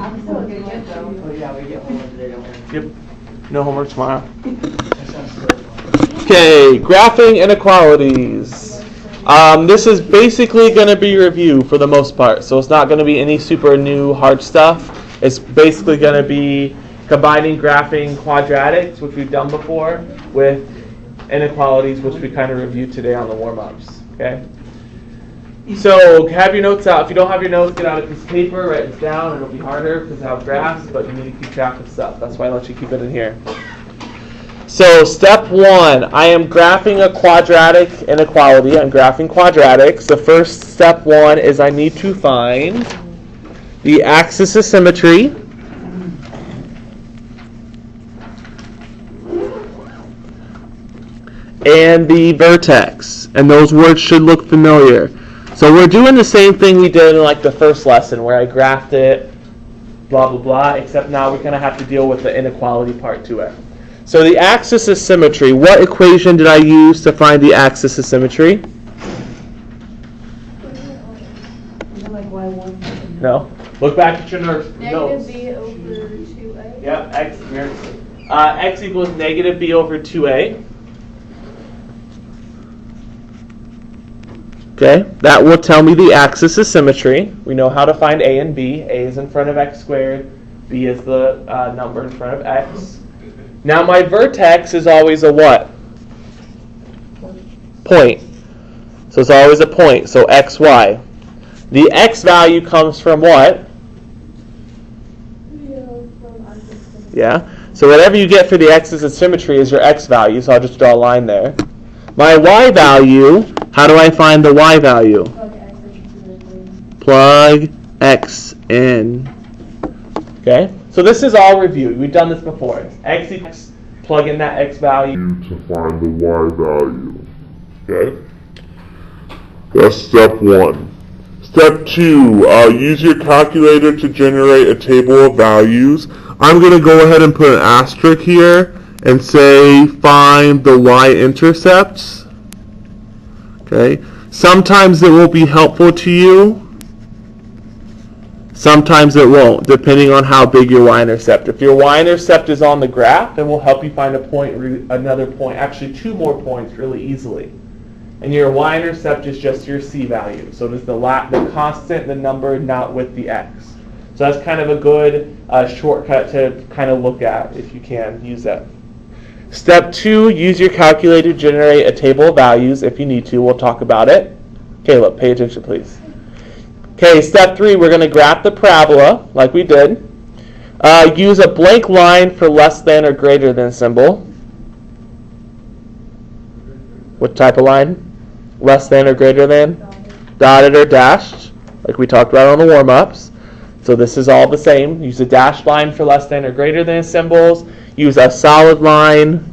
I'm still gonna get though. Oh yeah, we get homework today, don't we? Yep. No homework tomorrow. That sounds so fun. Okay, graphing inequalities. This is basically going to be review for the most part, so it's not going to be any super new hard stuff. It's basically going to be combining graphing quadratics, which we've done before, with inequalities, which we kind of reviewed today on the warm-ups. Okay. So have your notes out. If you don't have your notes, get out a piece of paper, write it down. It'll be harder because I have graphs, but you need to keep track of stuff. That's why I let you keep it in here. So step one, I am graphing a quadratic inequality. I'm graphing quadratics. The first step one is I need to find the axis of symmetry and the vertex. And those words should look familiar. So we're doing the same thing we did in like the first lesson where I graphed it, blah, blah, blah, except now we're going to have to deal with the inequality part to it. So the axis of symmetry, what equation did I use to find the axis of symmetry? No. Look back at your notes. Negative b over 2a. Yep, x equals negative b over 2a. Okay, that will tell me the axis of symmetry. We know how to find a and b. A is in front of x squared. B is the number in front of x. Now my vertex is always a what? Point. So it's always a point. So x, y. The x value comes from what? Yeah. So whatever you get for the axis of symmetry is your x value. So I'll just draw a line there. My y value, how do I find the y value? Plug x in. Okay? So this is all review. We've done this before. X equals, plug in that x value to find the y value. Okay? That's step one. Step two, use your calculator to generate a table of values. I'm going to go ahead and put an asterisk here and say find the y-intercepts. Okay? Sometimes it will be helpful to you. Sometimes it won't, depending on how big your y-intercept. If your y-intercept is on the graph, it will help you find a point, another point, actually two more points really easily. And your y-intercept is just your c value. So it is the constant, the number, not with the x. So that's kind of a good shortcut to kind of look at if you can use that. Step two, use your calculator to generate a table of values if you need to. We'll talk about it. Caleb, pay attention, please. Okay, step three, we're going to graph the parabola like we did. Use a blank line for less than or greater than symbol. What type of line? Less than or greater than? Dotted or dashed, like we talked about on the warm-ups. So this is all the same. Use a dashed line for less than or greater than symbols. Use a solid line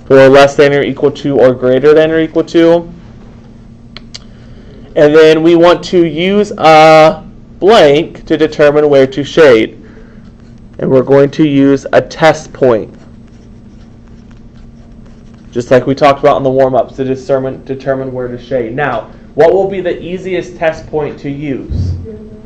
for less than or equal to or greater than or equal to. And then we want to use a blank to determine where to shade. And we're going to use a test point. Just like we talked about in the warm-ups to determine where to shade. Now, what will be the easiest test point to use?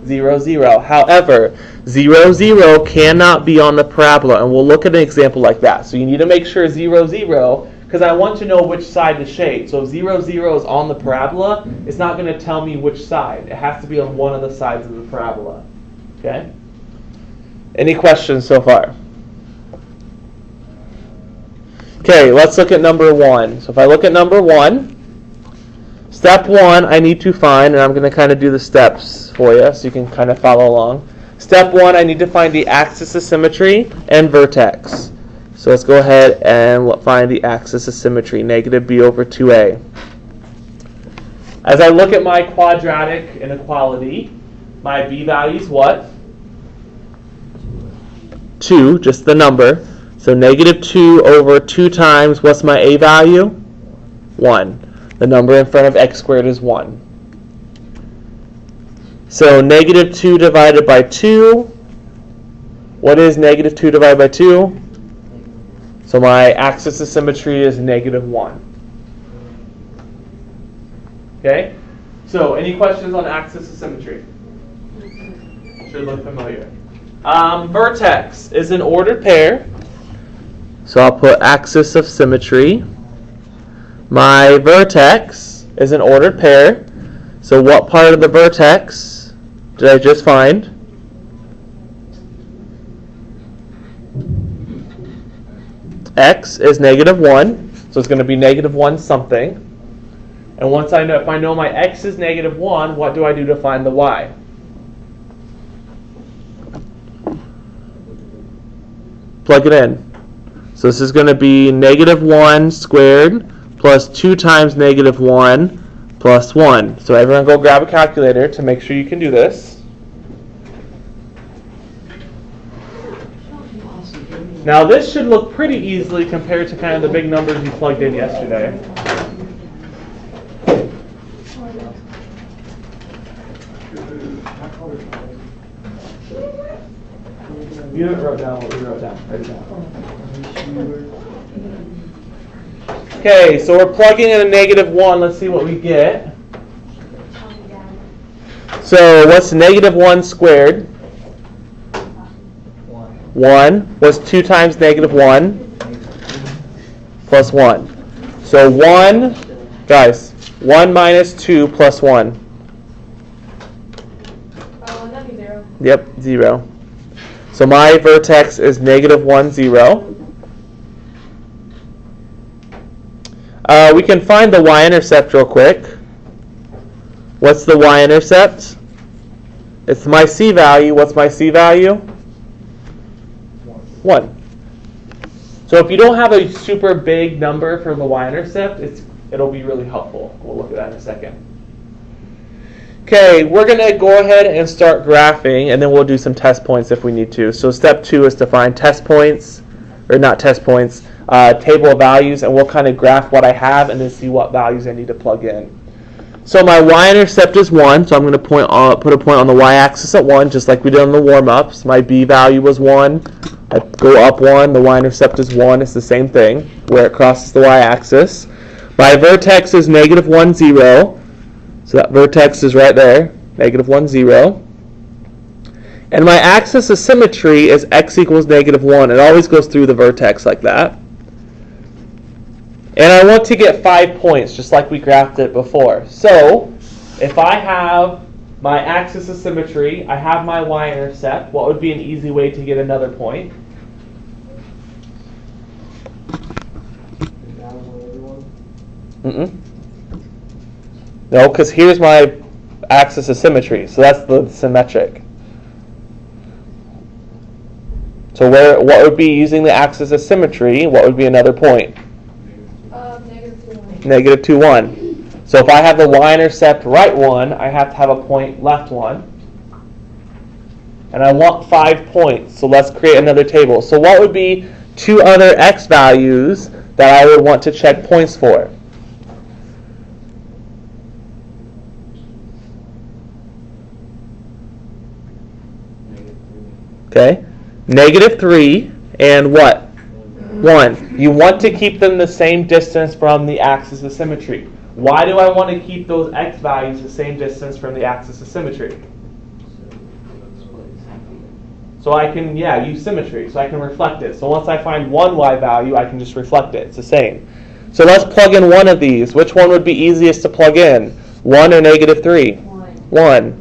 0, 0. However, 0, 0 cannot be on the parabola, and we'll look at an example like that. So you need to make sure 0, 0, because I want to know which side to shade. So if 0, 0 is on the parabola, it's not going to tell me which side. It has to be on one of the sides of the parabola. Okay? Any questions so far? Okay, let's look at number one. So if I look at number one, step one, I need to find, and I'm going to kind of do the steps for you so you can kind of follow along. Step one, I need to find the axis of symmetry and vertex. So let's go ahead and find the axis of symmetry, negative b over 2a. As I look at my quadratic inequality, my b value is what? 2, just the number. So negative 2 over 2 times, what's my a value? 1. The number in front of x squared is 1. So negative 2 divided by 2. What is negative 2 divided by 2? So my axis of symmetry is negative 1. Okay? So any questions on axis of symmetry? Should look familiar. Vertex is an ordered pair. So I'll put axis of symmetry. My vertex is an ordered pair. So what part of the vertex did I just find? X is -1, so it's going to be -1 something. And once if I know my x is -1, what do I do to find the y? Plug it in. So this is going to be -1 squared plus 2 times -1 plus 1. So everyone go grab a calculator to make sure you can do this. Now this should look pretty easily compared to kind of the big numbers you plugged in yesterday. You haven't wrote down what we wrote down. Write it down. Okay, so we're plugging in a -1. Let's see what we get. So what's -1 squared? 1. What's 2 times -1? Plus 1. So 1, guys, 1 minus 2 plus 1. Oh, that'd be 0. Yep, 0. So my vertex is -1, 0. We can find the y-intercept real quick. What's the y-intercept? It's my c value. What's my c value? 1. So if you don't have a super big number for the y-intercept, it'll be really helpful. We'll look at that in a second. Okay, we're going to go ahead and start graphing, and then we'll do some test points if we need to. So step 2 is to find test points, or not test points, table of values, and we'll kind of graph what I have and then see what values I need to plug in. So my y-intercept is 1, so I'm going to put a point on the y-axis at 1, just like we did on the warm-ups. My b value was 1. I go up 1, the y-intercept is 1. It's the same thing, where it crosses the y-axis. My vertex is -1, 0. So that vertex is right there, -1, 0. And my axis of symmetry is x equals -1. It always goes through the vertex like that. And I want to get 5 points, just like we graphed it before. So if I have my axis of symmetry, I have my y-intercept, what would be an easy way to get another point? No, because here's my axis of symmetry, so that's the symmetric. So what would be using the axis of symmetry? What would be another point? -2, 1. So if I have the y-intercept right 1, I have to have a point left 1. And I want 5 points, so let's create another table. So what would be 2 other x values that I would want to check points for? Okay, -3 and what? 1. You want to keep them the same distance from the axis of symmetry. Why do I want to keep those x values the same distance from the axis of symmetry? So I can, use symmetry, so I can reflect it. So once I find one y value, I can just reflect it. It's the same. So let's plug in one of these. Which one would be easiest to plug in? 1 or -3? 1.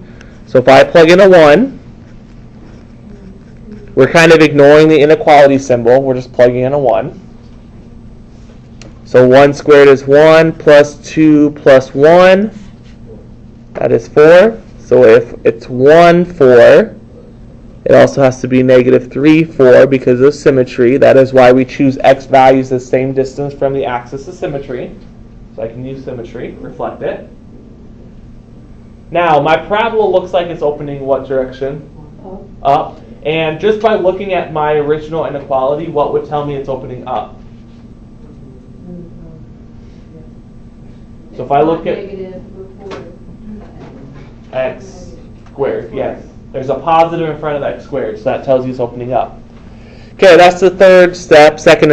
So if I plug in a 1, we're kind of ignoring the inequality symbol. We're just plugging in a 1. So 1 squared is 1 plus 2 plus 1. That is 4. So if it's 1, 4, it also has to be -3, 4 because of symmetry. That is why we choose x values the same distance from the axis of symmetry. So I can use symmetry, reflect it. Now, my parabola looks like it's opening what direction? Up. And just by looking at my original inequality, what would tell me it's opening up? So if I look at x squared, yes. There's a positive in front of x squared, so that tells you it's opening up. Okay, that's the third step, second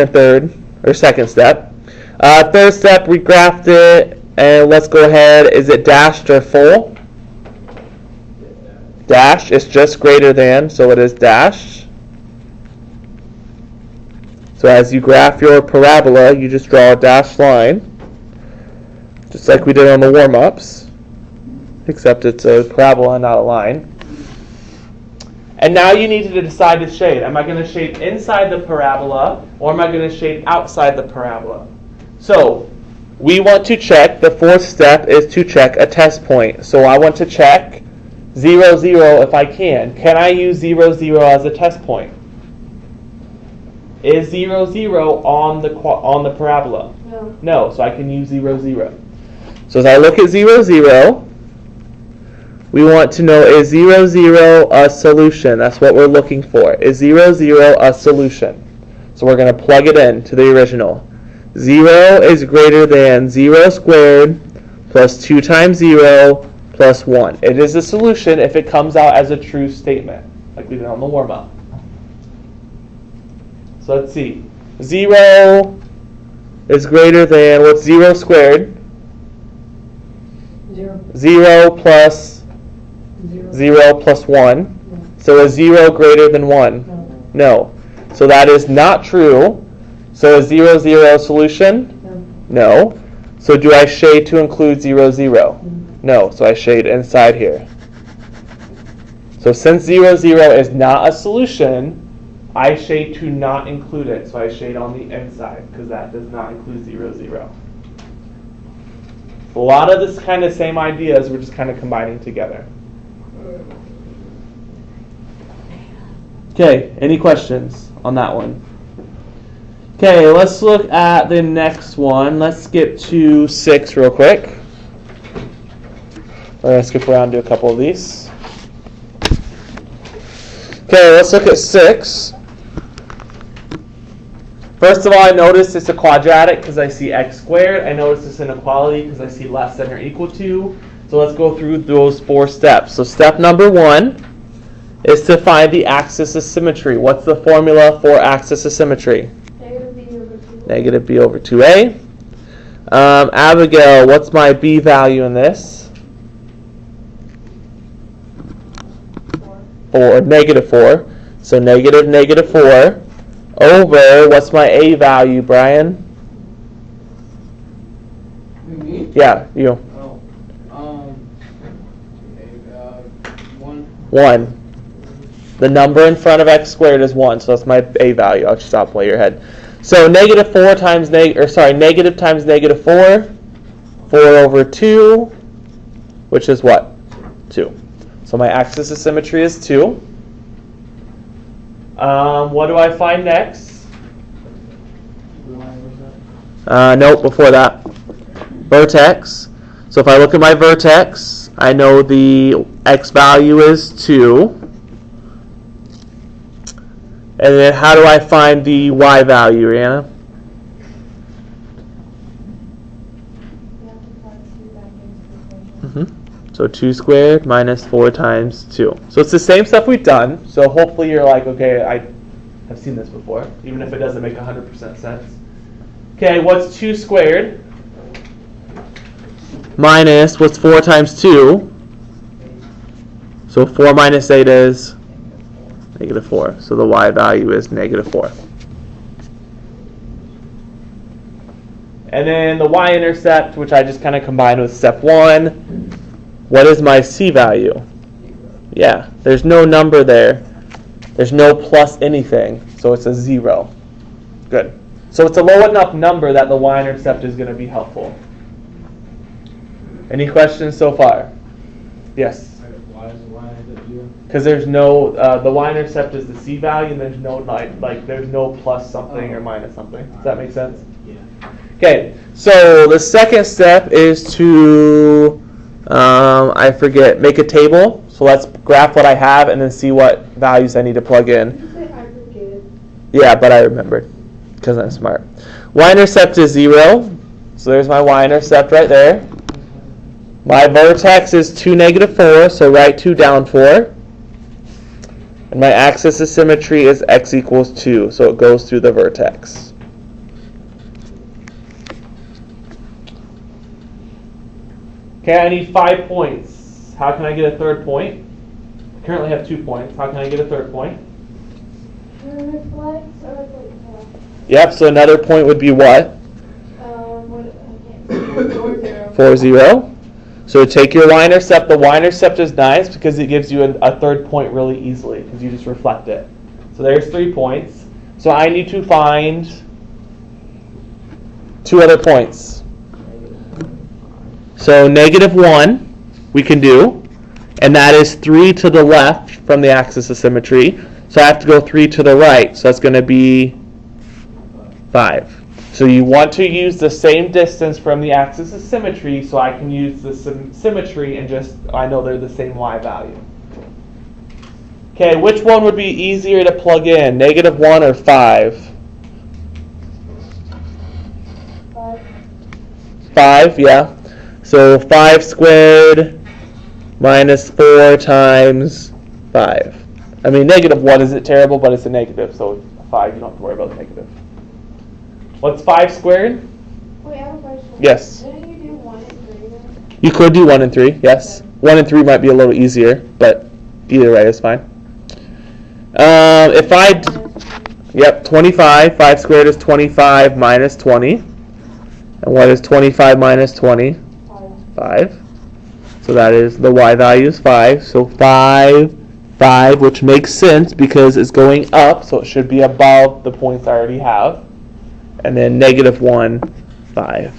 step. Third step, we graphed it, and let's go ahead. Is it dashed or full? Dash is just greater than, so it is dash. So as you graph your parabola, you just draw a dashed line, just like we did on the warm-ups, except it's a parabola, not a line. And now you need to decide to shade. Am I going to shade inside the parabola, or am I going to shade outside the parabola? So we want to check, the fourth step is to check a test point. So I want to check 0, 0 if I can. Can I use 0, 0 as a test point? Is 0, 0 on the parabola? No. No, so I can use 0, 0. So as I look at 0, 0, we want to know, is 0, 0 a solution? That's what we're looking for. Is 0, 0 a solution? So we're going to plug it in to the original. 0 is greater than 0 squared plus 2 times 0 plus 1. It is a solution if it comes out as a true statement, like we did on the warm-up. So let's see. 0 is greater than, what's 0 squared? 0. 0 plus 0 plus 1. No. So is 0 greater than 1? No. So that is not true. So is 0, 0 a solution? No. So do I shade to include 0, 0? No. So I shade inside here. So since 0, 0 is not a solution, I shade to not include it. So I shade on the inside because that does not include 0, 0. A lot of this kind of same ideas we're just kind of combining together. Okay, any questions on that one? Okay, let's look at the next one. Let's skip to 6 real quick. We're going to skip around and do a couple of these. Okay, let's look at 6. First of all, I notice it's a quadratic because I see x squared. I notice it's an inequality because I see less than or equal to. So let's go through those 4 steps. So step number 1 is to find the axis of symmetry. What's the formula for axis of symmetry? Negative b over 2. Negative b over 2a. Abigail, what's my b value in this? 4. Negative 4. So negative negative 4 over, what's my a value, Brian? Me? Yeah, you. Oh. 1. The number in front of x squared is 1, so that's my a value. I'll just stop while you're ahead. So negative 4 times negative times negative 4. 4 over 2, which is what? 2. So my axis of symmetry is 2. What do I find next? Nope, before that. Vertex. So if I look at my vertex, I know the x value is 2. And then how do I find the y value, Rihanna? You have to plug 2 back into the equation. So 2 squared minus 4 times 2. So it's the same stuff we've done. So hopefully you're like, okay, I have seen this before, even if it doesn't make 100% sense. Okay, what's 2 squared? Minus, what's 4 times 2? So 4 minus 8 is negative 4. So the y value is negative 4. And then the y-intercept, which I just kind of combined with step 1. What is my c value? Yeah, there's no number there. There's no plus anything, so it's a 0. Good. So it's a low enough number that the y-intercept is going to be helpful. Any questions so far? Yes? Why is the y-intercept 0? Because there's no, the y-intercept is the c value, and there's no there's no plus something or minus something. Does that make sense? Yeah. Okay, so the second step is to, make a table. So let's graph what I have and then see what values I need to plug in. Did you say aggregated? Yeah, but I remembered because I'm smart. Y-intercept is 0. So there's my y-intercept right there. My vertex is 2, negative 4, so write 2 down 4. And my axis of symmetry is x equals 2, so it goes through the vertex. Okay, I need 5 points. How can I get a third point? Currently have 2 points. How can I get a third point? Reflex or like, Yep, so another point would be what? what, I can't see, 4, 0. 4, 0. So take your y-intercept. The y-intercept is nice because it gives you a third point really easily because you just reflect it. So there's 3 points. So I need to find 2 other points. So -1 we can do, and that is 3 to the left from the axis of symmetry. So I have to go 3 to the right. So that's going to be 5. So you want to use the same distance from the axis of symmetry so I can use the symmetry and I know they're the same y value. Okay, which one would be easier to plug in, -1 or 5? 5. 5, yeah. So 5 squared minus 4 times 5. I mean, -1 isn't terrible, but it's a negative, so 5, you don't have to worry about the negative. What's 5 squared? Wait, I have a question. Yes. Didn't you do 1 and 3 then? You could do 1 and 3, yes. 1 and 3 might be a little easier, but either way is fine. Yep, 25. 5 squared is 25 minus 20. And what is 25 minus 20? 5. So that is, the y value is 5. So 5, which makes sense because it's going up, so it should be above the points I already have. And then -1, 5.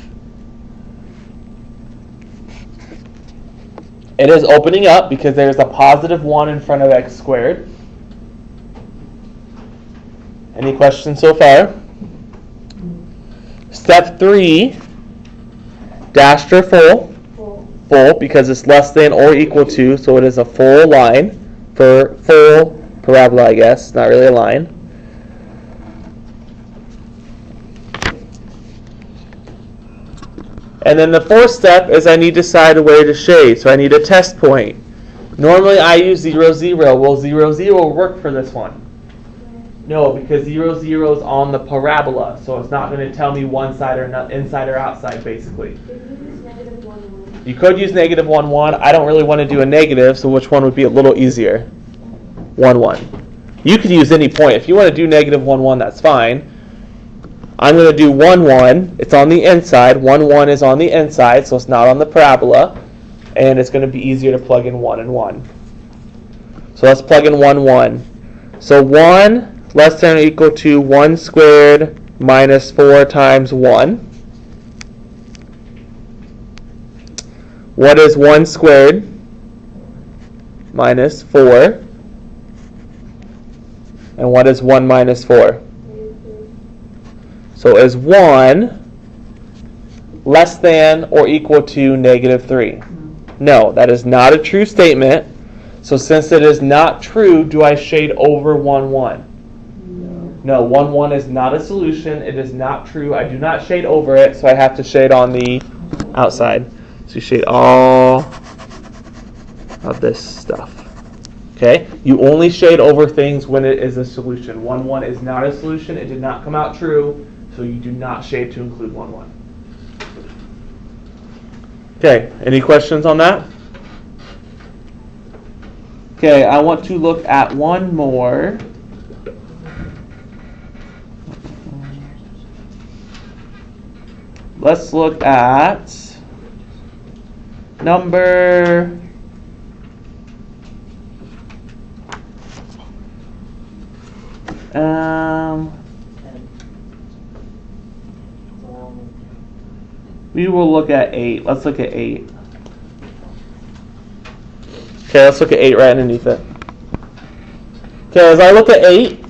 It is opening up because there's a positive 1 in front of x squared. Any questions so far? Step 3, dashed or full? Full, because it's less than or equal to, so it is a full line. For full parabola, I guess, not really a line. And then the 4th step is I need to decide a way to shade. So I need a test point. Normally I use 0, 0. Will 0, 0 work for this one? No, because 0, 0 is on the parabola. So it's not going to tell me one side or not, inside or outside, basically. You could use -1, 1. I don't really want to do a negative, so which one would be a little easier? 1, 1. You could use any point. If you want to do -1, 1, that's fine. I'm going to do 1, 1. It's on the inside. 1, 1 is on the inside, so it's not on the parabola. And it's going to be easier to plug in 1 and 1. So let's plug in 1, 1. So 1 less than or equal to 1 squared minus 4 times 1. What is 1 squared minus 4? And what is 1 minus 4? So is 1 less than or equal to -3? No, that is not a true statement. So since it is not true, do I shade over 1, 1? No, 1, 1 is not a solution. It is not true. I do not shade over it, so I have to shade on the outside. So you shade all of this stuff. Okay? You only shade over things when it is a solution. 1, 1 is not a solution. It did not come out true. So you do not shade to include 1, 1. Okay, any questions on that? Okay, I want to look at one more. Let's look at number we will look at 8. Let's look at 8. Okay, let's look at 8 right underneath it. Okay, as I look at 8,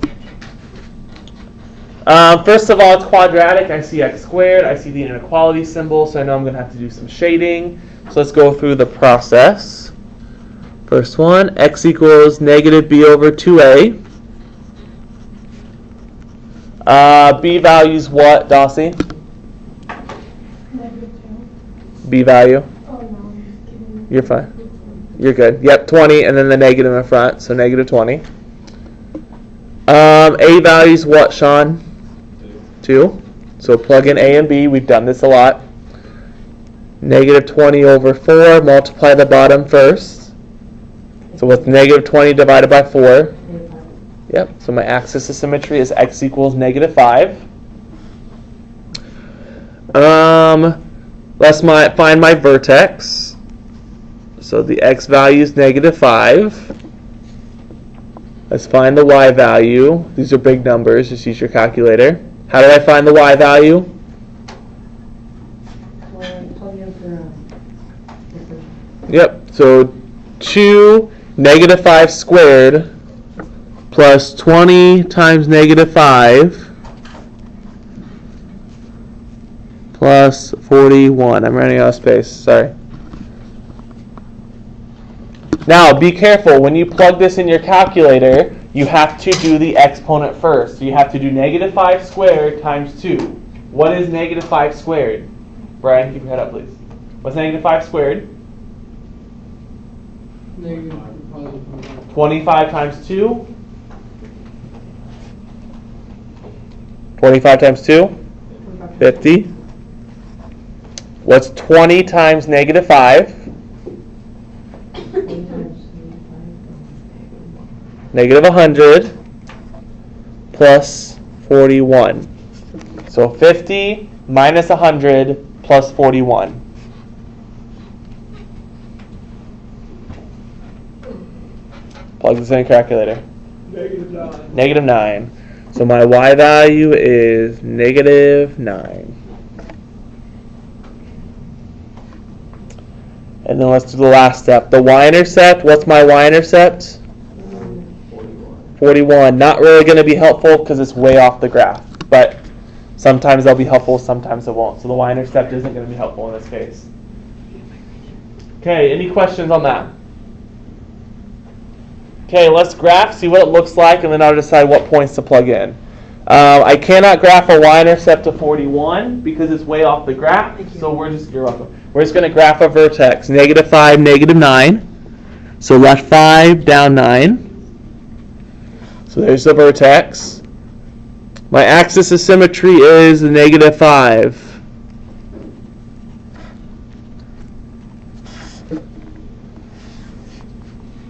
first of all, it's quadratic. I see x squared. I see the inequality symbol, so I know I'm going to have to do some shading. So let's go through the process. First one, x equals -b over 2a. B value's what, Dossie? B value? Oh, no, I'm just kidding. You're fine. You're good. Yep, 20, and then the negative in front, so -20. A value's what, Sean? 2. So plug in A and B. We've done this a lot. -20 over 4. Multiply the bottom first. So what's negative 20 divided by 4? Yep, so my axis of symmetry is x equals negative 5. Let's find my vertex. So the x value is negative 5. Let's find the y value. These are big numbers, just use your calculator. How did I find the y value? Yep, so 2 negative 5 squared plus 20 times negative 5 plus 41. I'm running out of space, sorry. Now, be careful. When you plug this in your calculator, you have to do the exponent first. So you have to do negative 5 squared times 2. What is negative 5 squared? Brian, keep your head up, please. What's negative 5 squared? 25 times 2. 25 times 2? 50. What's 20 times negative 5? Negative 100 plus 41. So 50 minus 100 plus 41. Plug this in a calculator. Negative 9. Negative 9. So my y value is negative 9. And then let's do the last step. The y-intercept, what's my y-intercept? 41. Not really going to be helpful because it's way off the graph. But sometimes they'll be helpful, sometimes it won't. So the y-intercept isn't going to be helpful in this case. Okay, any questions on that? Okay, let's graph, see what it looks like, and then I'll decide what points to plug in. I cannot graph a y-intercept of 41 because it's way off the graph. So you're welcome. We're just going to graph a vertex, negative 5, negative 9. So left 5, down 9. So there's the vertex. My axis of symmetry is negative 5.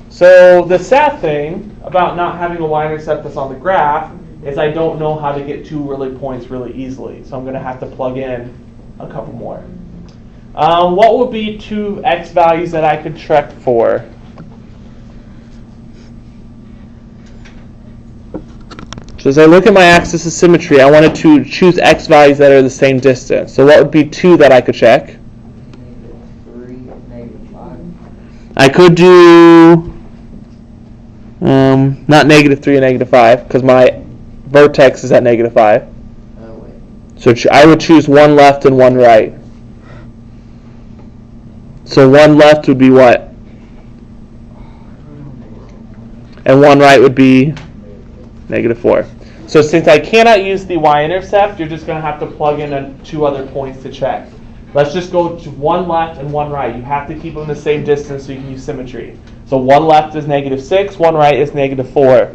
So the sad thing about not having a y-intercept that's on the graph is I don't know how to get 2 really points really easily. So I'm going to have to plug in a couple more. What would be 2 x values that I could check for? So as I look at my axis of symmetry, I wanted to choose x values that are the same distance. So what would be 2 that I could check? Negative 3, negative 5. I could do not negative 3 and negative 5 because my vertex is at negative 5. Oh, wait. So I would choose one left and one right. So one left would be what? And one right would be negative 4. So since I cannot use the y-intercept, you're just going to have to plug in 2 other points to check. Let's just go to one left and one right. You have to keep them the same distance so you can use symmetry. So one left is negative 6, one right is negative 4.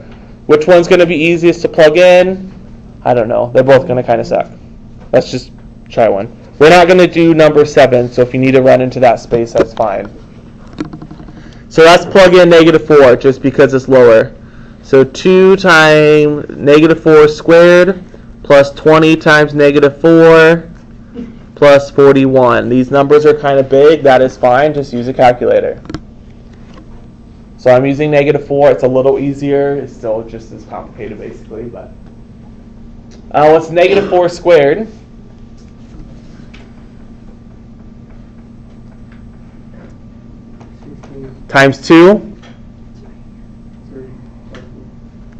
Which one's going to be easiest to plug in? I don't know. They're both going to kind of suck. Let's just try one. We're not going to do number 7, so if you need to run into that space, that's fine. So let's plug in negative 4 just because it's lower. So 2 times negative 4 squared plus 20 times negative 4 plus 41. These numbers are kind of big. That is fine. Just use a calculator. So I'm using negative 4. It's a little easier. It's still just as complicated, basically. But what's negative 4 squared? Times 2.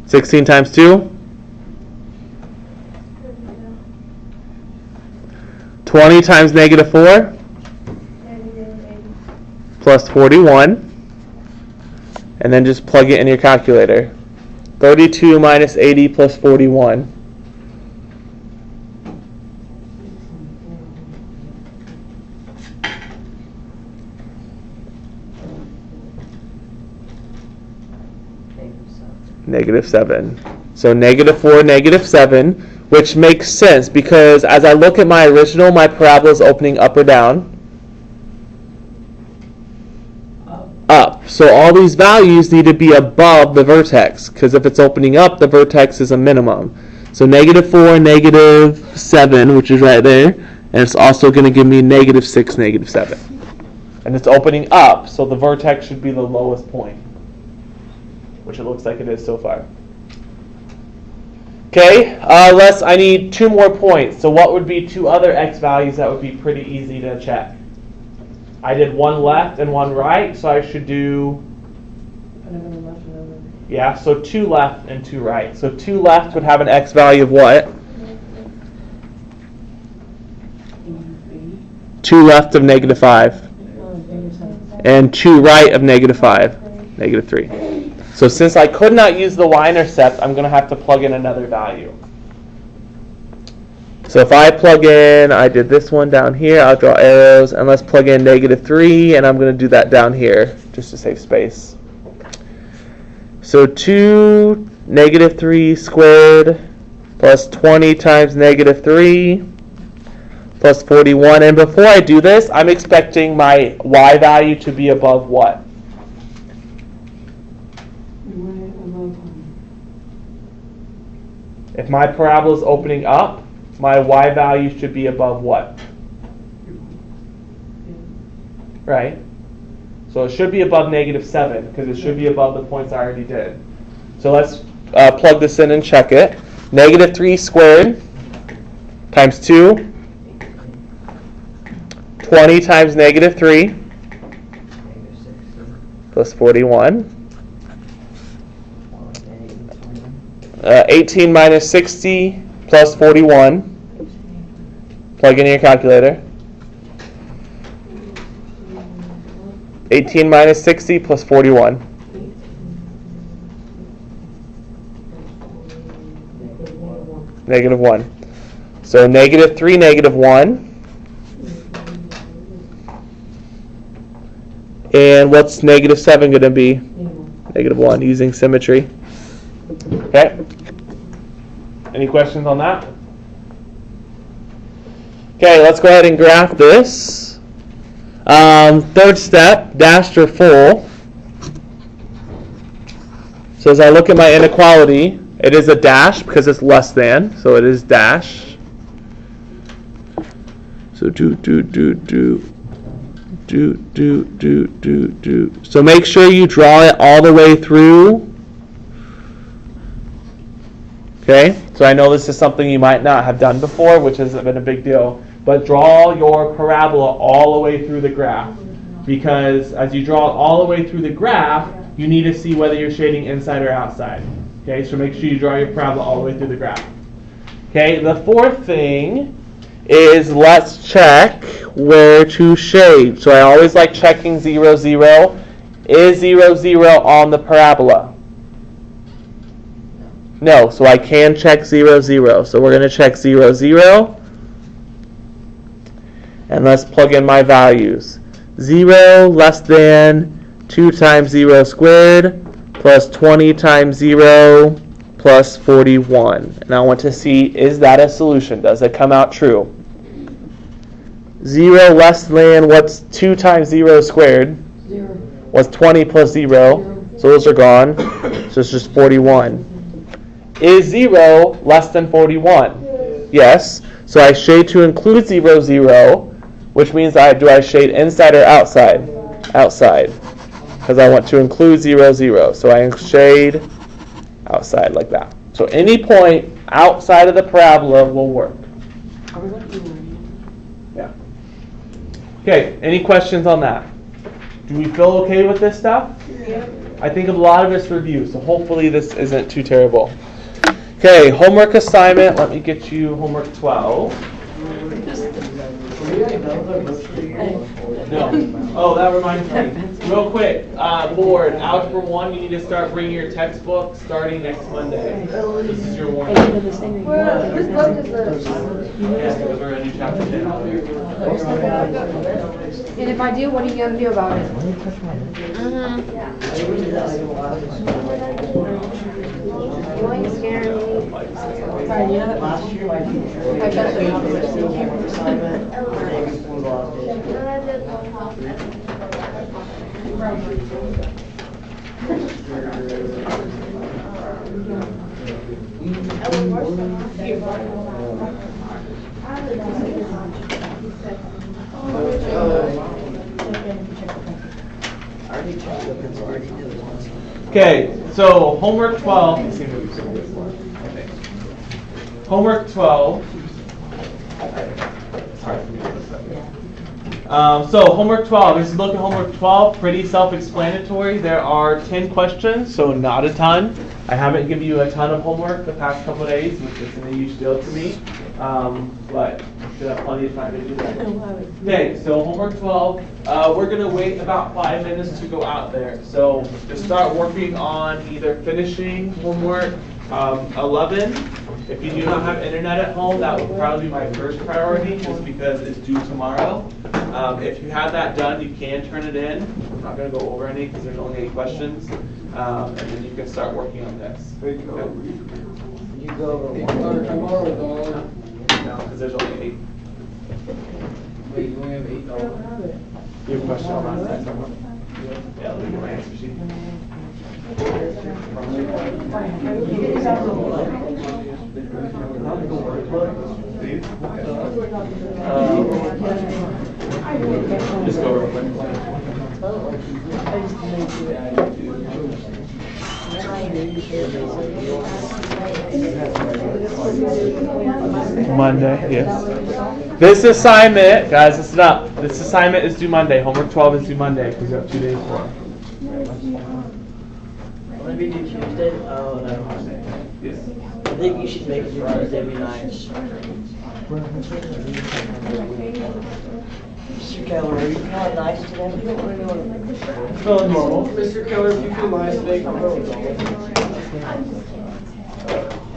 16 times 2. 20 times negative 4 plus 41. And then just plug it in your calculator. 32 minus 80 plus 41. Negative 7. So negative 4, negative 7, which makes sense because as I look at my original, my parabola is opening up or down? Up. So all these values need to be above the vertex, because if it's opening up, the vertex is a minimum. So -4, -7, which is right there, and it's also going to give me -6, -7. And it's opening up, so the vertex should be the lowest point, which it looks like it is so far. Okay, I need 2 more points. So what would be 2 other x values that would be pretty easy to check? I did 1 left and 1 right, so I should do, yeah, so 2 left and 2 right. So 2 left would have an x value of what? 2 left of -5. And 2 right of -5, -3. So since I could not use the y-intercept, I'm going to have to plug in another value. So if I plug in, I did this one down here, I'll draw arrows, and let's plug in -3, and I'm going to do that down here, just to save space. So 2 -3 squared plus 20 times -3 plus 41. And before I do this, I'm expecting my y value to be above what? If my parabola is opening up, my y value should be above what? Right? So it should be above -7, because it should be above the points I already did. So let's plug this in and check it. -3 squared times 2, 20 times -3 plus 41. 18 minus 60 plus 41. Plug in your calculator. 18 minus 60 plus 41. -1. So -3, -1. And what's -7 going to be? -1, using symmetry. Okay. Any questions on that? Okay, let's go ahead and graph this. Third step, dashed or full. So as I look at my inequality, it is a dash because it's less than, so it is dash. So do. So make sure you draw it all the way through. Okay, so I know this is something you might not have done before, which has been a big deal. But draw your parabola all the way through the graph. Because as you draw it all the way through the graph, you need to see whether you're shading inside or outside. Okay, so make sure you draw your parabola all the way through the graph. Okay, the fourth thing is let's check where to shade. So I always like checking 0, 0. Is 0, 0 on the parabola? No, so I can check 0, 0. So we're going to check 0, 0. And let's plug in my values. 0 less than 2 times 0 squared plus 20 times 0 plus 41. And I want to see, is that a solution? Does it come out true? 0 less than, what's 2 times 0 squared? 0. What's 20 plus 0? So those are gone. So it's just 41. Is 0 less than 41? Yes. So I shade to include 0, 0, which means do I shade inside or outside? Outside. Because I want to include 0, 0. So I shade outside like that. So any point outside of the parabola will work. Yeah. Okay, any questions on that? Do we feel okay with this stuff? Yeah. I think a lot of it's review, so hopefully this isn't too terrible. Okay, homework assignment. Let me get you homework 12. No. Oh, that reminds me. Real quick, board, Algebra 1, you need to start bringing your textbook starting next Monday. This is your warning. Well, whose book is this? Yeah, because we're going to do chapter 10. And if I do, what are you going to do about it? You ain't scaring me. Last year, my teacher, I bet they have homework assignment, it. Okay, so homework 12. Homework 12. So homework 12, this is look at homework 12, pretty self-explanatory. There are 10 questions, so not a ton. I haven't given you a ton of homework the past couple of days, which isn't a huge deal to me, but you should have plenty of time to do that. Okay, so homework 12, we're going to wait about 5 minutes to go out there. So just start working on either finishing homework 11. If you do not have internet at home, that would probably be my first priority, just because it's due tomorrow. If you have that done, you can turn it in. I'm not going to go over any because there's only 8 questions. And then you can start working on this. You go over one tomorrow, dog. No, because there's only 8. Wait, you only have $8. You have a question on that? Yeah, look at my answer sheet. Just go real quick. Monday, yes. This assignment, guys, listen up. This assignment is due Monday. Homework 12 is due Monday because you have 2 days for it. Let me do Tuesday. Oh, no. Yes. I think you should make it Tuesday be nice. Mr. Keller, are you feeling nice today? You don't really want to. Feeling normal. Mr. Keller, if you feel nice, make it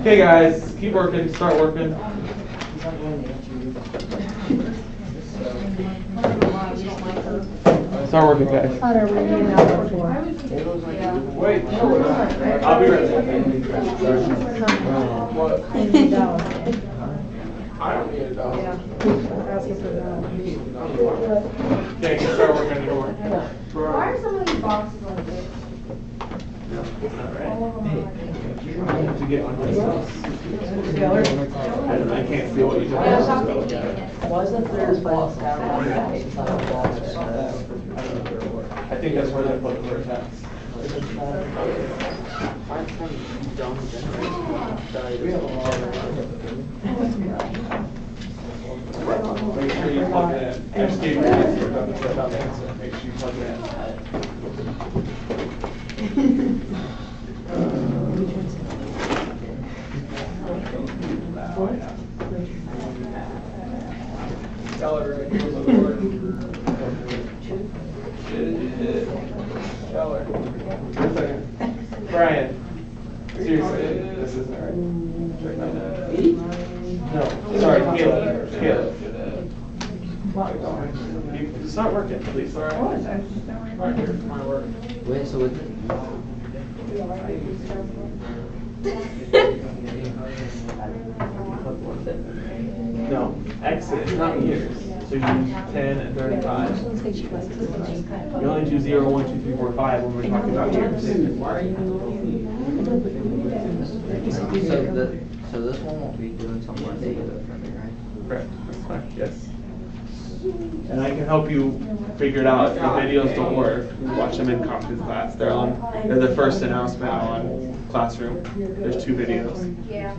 Okay, guys, keep working. Start working. Start working, guys. Wait, I'll be right there. I don't need $1. Okay, you can start working on your work. Why are some of these boxes like this? No, it's not right. I have to get on this. I can't see what you did. Wasn't there a box down on the side of the box? I think that's where they put the text. Make sure you plug it in. I just gave you the answer, but it's not the answer. Make sure you plug it Keller. Brian, seriously, this isn't right. Check my notes. No, sorry, Caleb. Caleb. You start working, please. All right. Right here, my work. Wait, so with it? No, exit, not years. So you use 10 and 35. You only do 0, 1, 2, 3, 4, 5 when we're talking about years. So this one won't be due until Monday, right? Correct, that's fine, yes. And I can help you figure it out. If the videos don't work, watch them in Compton's class. They're the first announcement on Classroom. There's 2 videos. Yeah.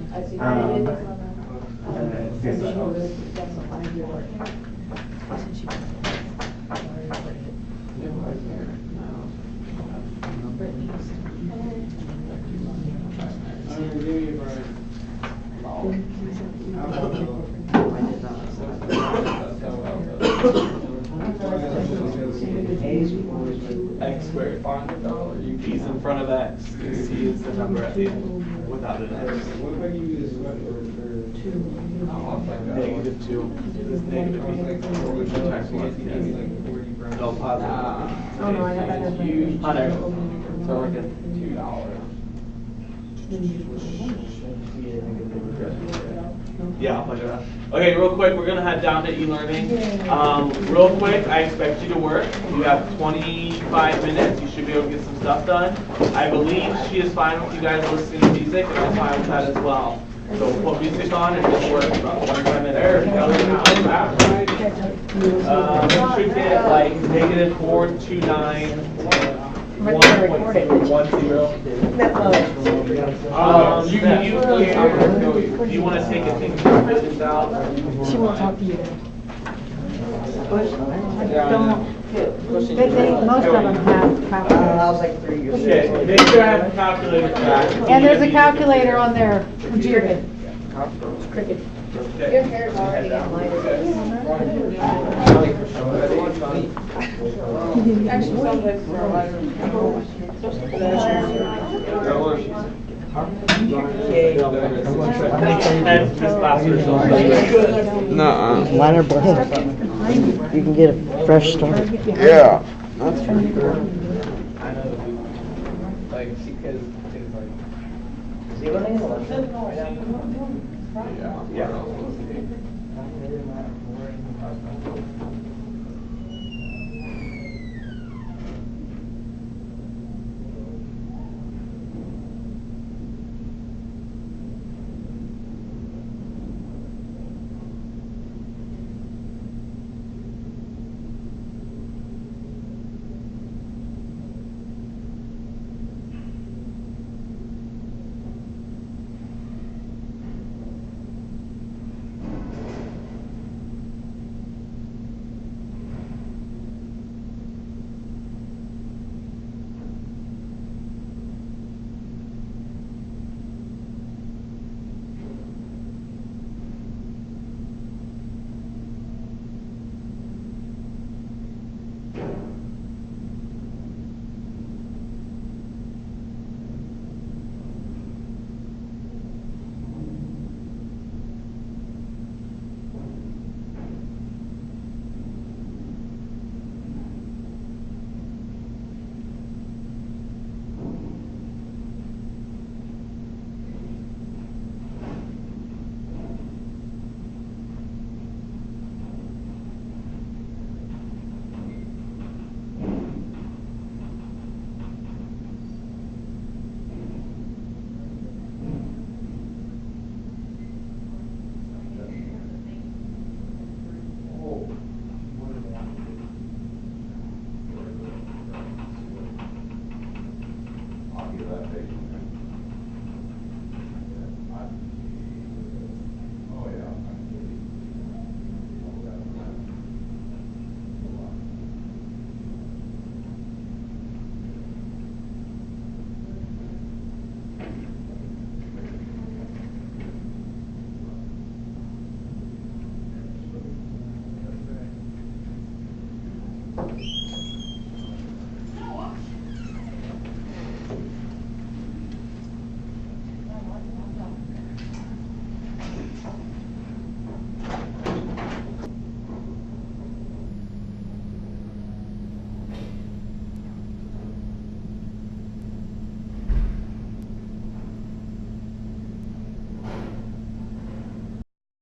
And then see if that helps. X squared. B's in front of X. C is the number at the end without an X. Negative 2 is negative B. Times 1, yes. No positive. Oh, no, I got that. Hunter. So we're good. $2. Yeah, I'll plug it up. Okay, real quick, we're gonna head down to e-learning. Real quick, I expect you to work. You have 25 minutes. You should be able to get some stuff done. I believe she is fine with you guys listening to music, and I'm fine with that as well. So we'll put music on and just work about 25 minutes. You should get like -429. 1.410. You want to take a thing out? She won't talk to you. Most of them have calculators. I was like 3 years old. Okay, make sure I have a calculator for that. And there's a calculator on their computer. Cricket. Your hair's already getting lighter. Actually, sometimes they're lighter. Mine are black. You can get a fresh start. Yeah. That's for sure. Like, because it's like. Is he running an election? Yeah.